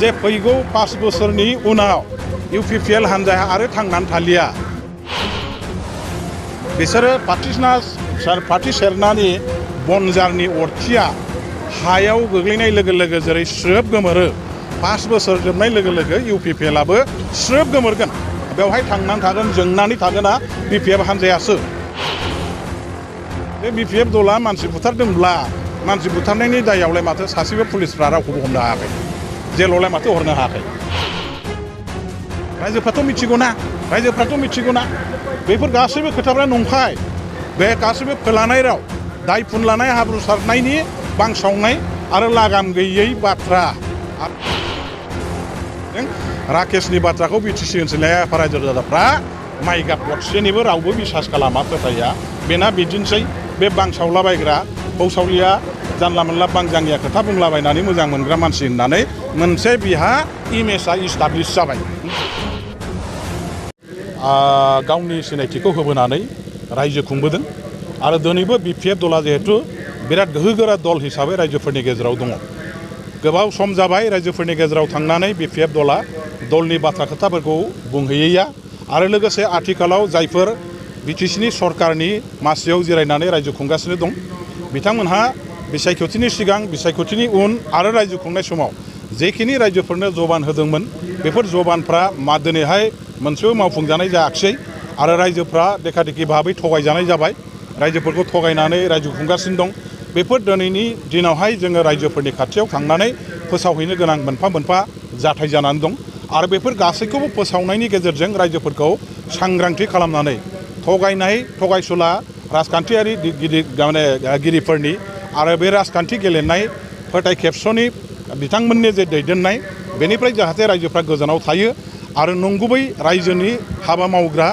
जे फैगौ 5 बोसोरनि उनाव UPPL हान्जाया आरो थांनानै थालिया बिसोरो पार्टी सेरनानि बनजारनि अरखिया हायाव गोग्लैनाय लोगो लोगो जेरै स्रोब गोमोरो 5 बोसोर जोबनाय लोगो लोगो UPPLआबो स्रोब गोमोरगोन बेवहाय थांनानै थागोन जोंनानै थागोना BPF हान्जायासो बे BPF दला मानसि बुथारदोंब्ला मानसि बुथारनायनि दायावलाय माथो सासेबो पुलिसफ्रा रावखौबो हमनो हायाखै जेलावलाय माथो हरनो हायाखै रायजोफ्राथ' मिथिगौना बेफोर गासैबो खोथाफ्रा नंखाय बे गासैबो फोलानाय राव दाय फुनलानाय हाब्रु सारनायनि बांसावनाय आरो लागाम गैयै बाथ्रा राकेशनि बाथ्राखौ BTC ओनसोलनि रायजो राजाफ्रा माइ गाब गरसेनिबो रावबो बिसास खालामा फोथाया बेना बिदिनोसै बे बांसावलाबायग्रा बौसावलिया जानला मोनला बांजांगिया खोथा बुंलाबायनानै मोजां मोनग्रा मानसि होननानै मोनसे बिहा इमेजआ इस्टाब्लिश जाबाय गावनि सिनायथिखौ होबोनानै रायजो खुंबोदों आरो दिनैबो BPF दला जिहेतु बिराद गोहोगोरा दल हिसाबै रायजोफोरनि गेजेराव दङ गोबाव सम जाबाय रायजोफोरनि गेजेराव थांनानै BPF दला दलनि बाथ्रा खोथाफोरखौ बुंहैयैया आरो लोगोसे आथिखालाव जायफोर BTCनि सरकारनि मासियाव जिरायनानै रायजो खुंगासिनो दं बिथांमोनहा बिसायख'थिनि सिगां बिसायख'थिनि उन आरो रायजो खुंनाय समाव जेखिनि रायजोफोरनो जबान होदोंमोन बेफोर जबानफ्रा दिनैहाय मोनसेबो मावफुंजानाय जायाखिसै आरो रायजोफ्रा देखादेखि भाबै थगायजानाय जाबाय रायजोफोरखौ थगायनानै रायजो खुंगासिनो दं बेफोर दिनैनि दिनावहाय जोङो रायजोफोरनि खाथियाव थांनानै फोसावहैनो गोनां मोनफा जाथाय जानानै दं आरो बेफोर गासैखौबो फोसावनायनि गेजेरजों रायजोफोरखौ सांग्रांथि खालामनानै थगायनाय थगायसुला राजखान्थियारि गिरिफोरनि आरो बे राजखान्थि गेलेनाय फोथाय खेबस'नि बिथांमोननि जे दैदेननाय बेनिफ्राय जाहाथे रायजोफ्रा गोजानाव थायो आरो नंगुबै रायजोनि हाबा मावग्रा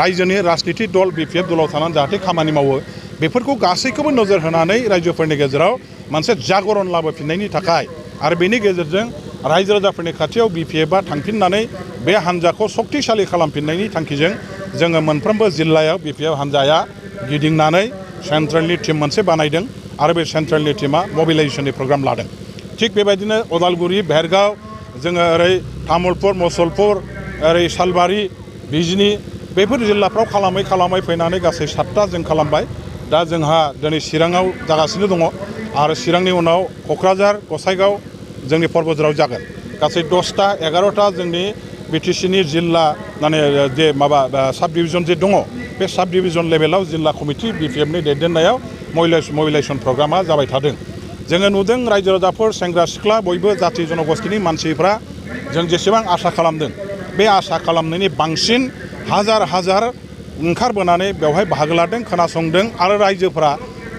रायजोनि राजनिति दल BPF दलाव थानानै जाहाथे खामानि मावो बेफोरखौ गासैखौबो नोजोर होनानै रायजोफोरनि गेजेराव मोनसे जागरण लाबोफिननायनि थाखाय आरो बेनि गेजेरजों रायजो राजाफोरनि खाथियाव BPFआ थांफिननानै बे हान्जाखौ सक्तिशालि खालामफिननायनि थांखिजों जोङो मोनफ्रोमबो जिल्लायाव BPF हान्जाया गिदिंनानै सेन्ट्रेलनि टीम मोनसे बानायदों आरो बे सेन्ट्रेलनि टीमा मबिलाइजेसननि प्रग्राम लादों थिग बेबायदिनो उदालगुरि भेरगाव जोङो ओरै तामुलपुर मुसलपुर ओरै सालबारि बिजनी बेफोर जिल्लाफ्राव खालामै फैनानै गासै 7टा जों खालामबाय दा जोंहा दिनै चिराङाव जागासिनो दङ आरो चिरांनि उनाव क'क्राझार गसाइगाव जोंनि पर्बतझाराव जागोन गासै 10टा 11टा जोंनि BTCनि जिल्ला माने जे माबा साब डिभिजन जे दङ बे साब डिभिजन लेभेलाव जिल्ला कमिटि BPFनि दैदेननायाव मबिलाइजेसन प्रग्रामा जाबाय थादों जोङो नुदों रायजो राजाफोर सेंग्रा सिख्ला बयबो जाथि जनगोष्ठीनि मानसिफ्रा जों जेसेबां आसा खालामदों बे आसा खालामनायनि बांसिन हाजार ओंखारबोनानै बेवहाय बाहागो लादों खोनासंदों आरो रायजोफ्रा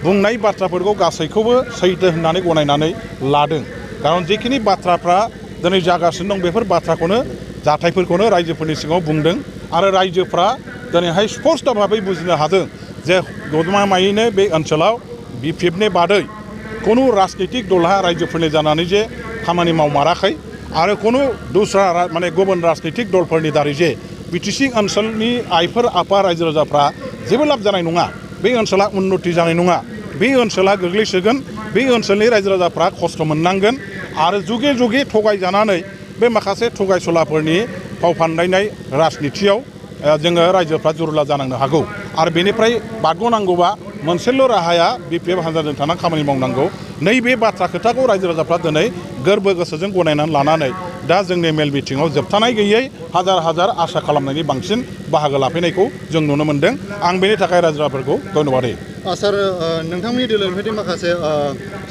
बुंनाय बाथ्राफोरखौ गासैखौबो सैथो होननानै गनायनानै लादों खारन जेखिनि बाथ्राफ्रा दिनै जागासिनो दं बेफोर बाथ्राखौनो जाथायफोरखौनो रायजोफोरनि सिगाङाव बुंदों आरो रायजोफ्रा दिनैहाय स्पष्ट भाबै बुजिनो हादों जे गमामायैनो बे ओनसोलाव BPFनि बादै खुनु राजनितिक दलहा रायजोफोरनि जानानै जे खामानि मावमाराखै आरो खुनु दस्रा माने गुबुन राजनितिक दलफोरनि दारै जे BTC ओनसोलनि आइफोर आफा रायजो राजाफ्रा जेबो लाब जानाय नङा बे ओनसोला उन्नति जानाय नङा बे ओनसोला गोग्लैसोगोन बे ओनसोलनि रायजो राजाफ्रा खस्थ' मोननांगोन आरो जुगे जुगे थगायजानानै बे माखासे थगायसुलाफोरनि फाव फान्दायनाय राजनितियाव जोङो रायजोफ्रा जुरुला जानांनो हागौ आरो बेनिफ्राय बारग'नांगौबा मोनसेल' राहाया BPF हान्जाजों थानानै खामानि मावनांगौ नैबे बाथ्रा खोथाखौ रायजो राजाफ्रा दिनै गोरबो गोसोजों गनायनानै लानानै दा जोंनि मेल मिटिङाव जोबथानाय गैयै हाजार आसा खालामनायनि बांसिन बाहागो लाफैनायखौ जों नुनो मोन्दों आं बेनि थाखाय रायजो राजाफोरखौ धन्यबाद होयो सार नोंथांमोननि दोलोनिफ्राय माखासे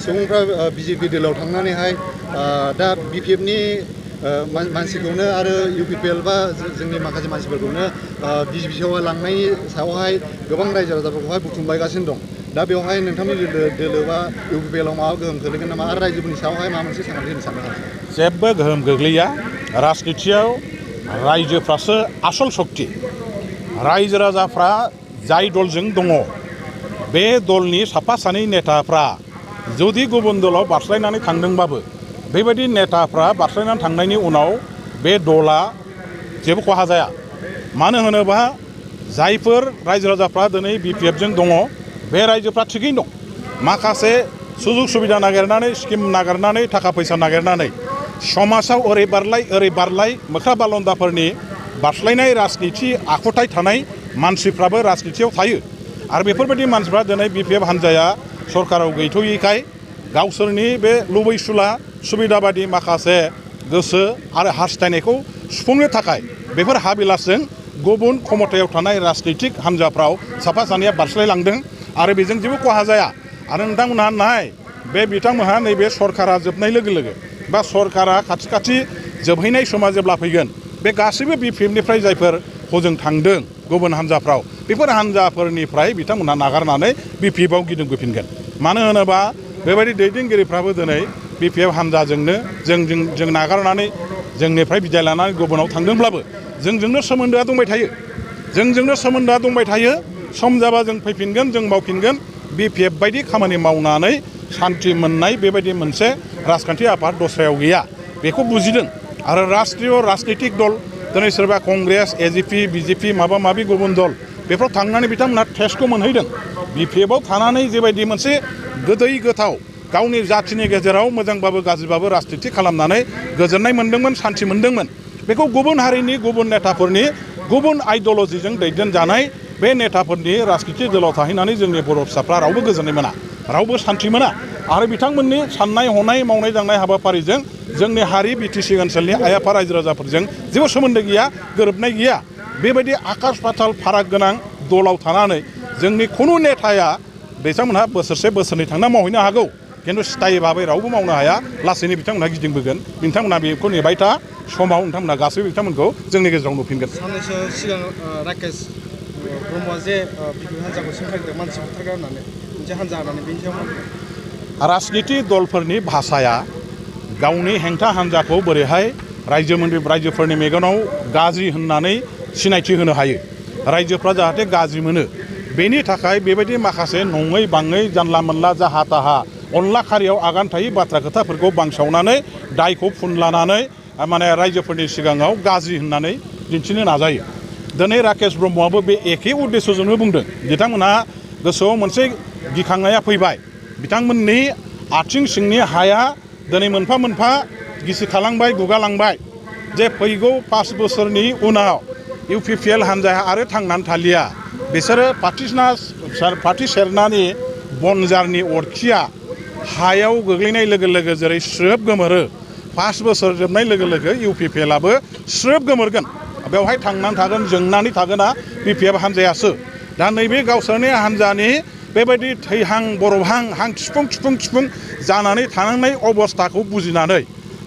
सुबुंफ्रा BJP दोलोआव थांनानैहाय दा BPFनि मानसिखौनो आरो UPPL बा जोंनि माखासे मानसिफोरखौनो BJPआव लांनायनि सायावहाय गोबां रायजो राजाफोरखौहाय बुथुमबायगासिनो दं दा बेवहाय नोंथांनि दोलो बा UPPLआव माबा गोहोम खोलैगोन नामा आरो रायजोफोरनि सायावहाय माबा मोनसे सांग्रांथि होनो सानदों नामा जेबो गोहोम गोग्लैया राजनितियाव रायजोफ्रासो आसल शक्ति रायजो राजाफ्रा जाय दलजों दङ बे दलनि साफा सानै नेताफ्रा जुदि गुबुन दलाव बारस्लायनानै थांदोंबाबो बेबायदि नेताफ्रा बारस्लायनानै थांनायनि उनाव बे दला जेबो खहा जाया मानो होनोबा जायफोर रायजो राजाफ्रा दिनै BPFजों दङ बे रायजोफ्रा थिगैनो दं माखासे सुजुग सुबिदा नागिरनानै स्किम नागिरनानै थाखा फैसा नागिरनानै समाजाव ओरै बारलाय मोख्रा बालन्दाफोरनि बारस्लायनाय राजनिथि आखुथाय थानाय मानसिफ्राबो राजनिथियाव थायो आरो बेफोरबायदि मानसिफ्रा दिनै बिपिएफ हान्जाया सरकाराव गैथ'यैखाय गावसोरनि बे लुबैसुला सुबिदा बादि माखासे गोसो आरो हास्थायनायखौ सुफुंनो थाखाय बेफोर हाबिलासजों गुबुन क्षमतायाव थानाय राजनितिक हान्जाफ्राव साफा सानैया बारस्लायलांदों आरो बेजों जेबो खहा जाया आरो नोंथांमोनहा नाय बे बिथांमोनहा नैबे सरकारा जोबनाय लोगो लोगो बा सरकारा खाथि जोबहैनाय समा जेब्ला फैगोन बे गासैबो बिपिएफनिफ्राय जायफोर हजों थांदों गुबुन हान्जाफ्राव बेफोर हान्जाफोरनिफ्राय बिथांमोनहा नागारनानै बिपिएफआव गिदिंबोफिनगोन मानो होनोबा बेबायदि दैदेनगिरिफ्राबो दिनै बिपिएफ हान्जाजोंनो जों नागारनानै जोंनिफ्राय बिदाय लानानै गुबुनाव थांदोंब्लाबो जोंजोंनो सोमोन्दोआ दंबाय थायो सम जाबा जों फैफिनगोन जों मावफिनगोन बिपिएफ बायदि खामानि मावनानै सान्थि मोननाय बेबायदि मोनसे राजखान्थि आफाद दस्रायाव गैया बेखौ बुजिदों आरो राजनितिक दल दिनै सोरबा कंग्रेस एजिपि बिजेपि माबा माबि गुबुन दल बेफोराव थांनानै बिथांमोनहा टेस्टखौ मोनहैदों बिपिएफआव थानानै जेबायदि मोनसे गोदै गोथाव गावनि जाथिनि गेजेराव मोजांबाबो गाज्रिबाबो राजनिति खालामनानै गोजोननाय मोन्दोंमोन सान्थि मोन्दोंमोन बेखौ गुबुन हारिनि गुबुन नेताफोरनि गुबुन आइडिय'लजिजों दैदेनजानाय बे नेताफोरनि राजनिति दलाव थाहैनानै जोंनि बर' फिसाफ्रा रावबो गोजोननाय मोना रावबो सान्थि मोना आरो बिथांमोननि साननाय हनाय मावनाय दांनाय हाबाफारिजों जोंनि हारि बिटिसि ओनसोलनि आइ आफा रायजो राजाफोरजों जेबो सोमोन्दो गैया गोरोबनाय गैया बेबायदि आकाश पाताल फाराग गोनां दलाव थानानै जोंनि खुनु नेताया बिथांमोनहा बोसोरसे बोसोरनै थांना मावहैनो हागौ खिन्थु स्थायी भाबै रावबो मावनो हाया लासैनो बिथांमोनहा गिदिंबोगोन बिथांमोनहा बेखौ नेबाय था समाव नोंथांमोनहा गासैबो बिथांमोनखौ जोंनि गेजेराव नुफिनगोन साननैसो सिगां राकेश ब्रह्मआ जे बिपिएफ हान्जाखौ सोंखारिदों मानसि बुथारग्रा होननानै मोनसे हान्जा होननानै बेनि सायाव राजनिति दलफोरनि भाषाया गावनि हेंथा हान्जाखौ बोरैहाय रायजोफोरनि मेगनाव गाज्रि होननानै सिनायथि होनो हायो रायजोफ्रा जाहाथे गाज्रि मोनो बेनि थाखाय बेबायदि माखासे नङै बाङै जानला मोनला जाहा ताहा अनला खारियाव आगान थायै बाथ्रा खोथाफोरखौ बांसावनानै दायखौ फुनलानानै माने रायजोफोरनि सिगाङाव गाज्रि होननानै दिन्थिनो नाजायो दिनै राकेश ब्रह्मआबो बे एखे उद्देश्यजोंनो बुंदों बिथांमोनहा गोसोआव मोनसे गिखांनाया फैबाय बिथांमोननि आथिं सिंनि हाया दिनै मोनफा मोनफा गिसिखालांबाय गुगालांबाय जे फैगौ 5 बोसोरनि उनाव इउपिपिएल हान्जाया आरो थांनानै थालिया बिसोरो पार्टि सेरनानि बनजारनि अरखिया हायाव गोग्लैनाय लोगो लोगो जेरै स्रोब गोमोरो 5 बोसोर जोबनाय लोगो लोगो इउपिपिएलआबो स्रोब गोमोरगोन बेवहाय थांनानै थागोन जोंनानै थागोना बिपिएफ हान्जायासो दा नैबे गावसोरनि हान्जानि बेबायदि थैहां बरबहां हां थिफुं जानानै थानांनाय अबस्थाखौ बुजिनानै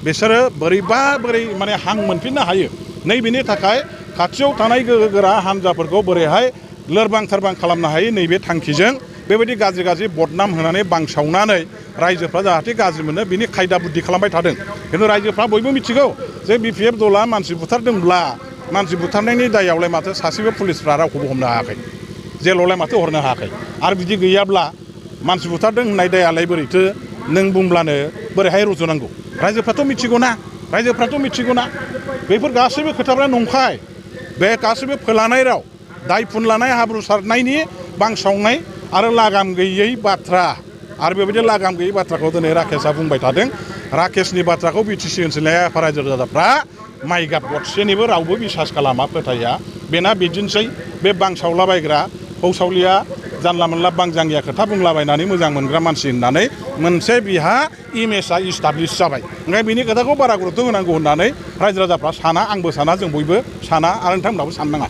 बिसोरो बोरै माने हां मोनफिननो हायो नैबेनि थाखाय खाथियाव थानाय गोहोगोरा हान्जाफोरखौ बोरैहाय लोरबां थारबां खालामनो हायो नैबे थांखिजों बेबायदि गाज्रि बदनाम होनानै बांसावनानै रायजोफ्रा जाहाथे गाज्रि मोनो बिनि खायदा बुद्धि खालामबाय थादों खिन्थु रायजोफ्रा बयबो मिथिगौ जे बिपिएफ दला मानसि बुथारदोंब्ला मानसि बुथारनायनि दायावलाय माथो सासेबो पुलिसफ्रा रावखौबो हमनो हायाखै जेलावलाय माथो हरनो हायाखै आरो बिदि गैयाब्ला मानसि बुथारदों होननाय दायालाय बोरैथो नों बुंब्लानो बोरैहाय रुजुनांगौ रायजोफ्राथ' मिथिगौना बेफोर गासैबो खोथाफ्रा नंखाय बे गासैबो फोलानाय राव दाय फुनलानाय हाब्रु सारनायनि बांसावनाय आरो लागाम गैयै बाथ्रा आरो बेबायदि लागाम गैयै बाथ्राखौ दिनै राकेशआ बुंबाय थादों राकेशनि बाथ्राखौ बिटिसि ओनसोलनि रायजो राजाफ्रा माइ गाब गदसेनिबो रावबो बिसास खालामा फोथाया बेना बिदिनोसै बे बांसावलाबायग्रा हौसावलिया जानला मोनला बांजांगिया खोथा बुंलाबायनानै मोजां मोनग्रा मानसि होननानै मोनसे बिहा इमेजआ इस्टाब्लिश जाबाय ओंखायनो बिनि खोथाखौ बारा गुरुत्त' होनांगौ होननानै रायजो राजाफ्रा साना आंबो साना जों बयबो साना आरो नोंथांमोनहाबो साननाङा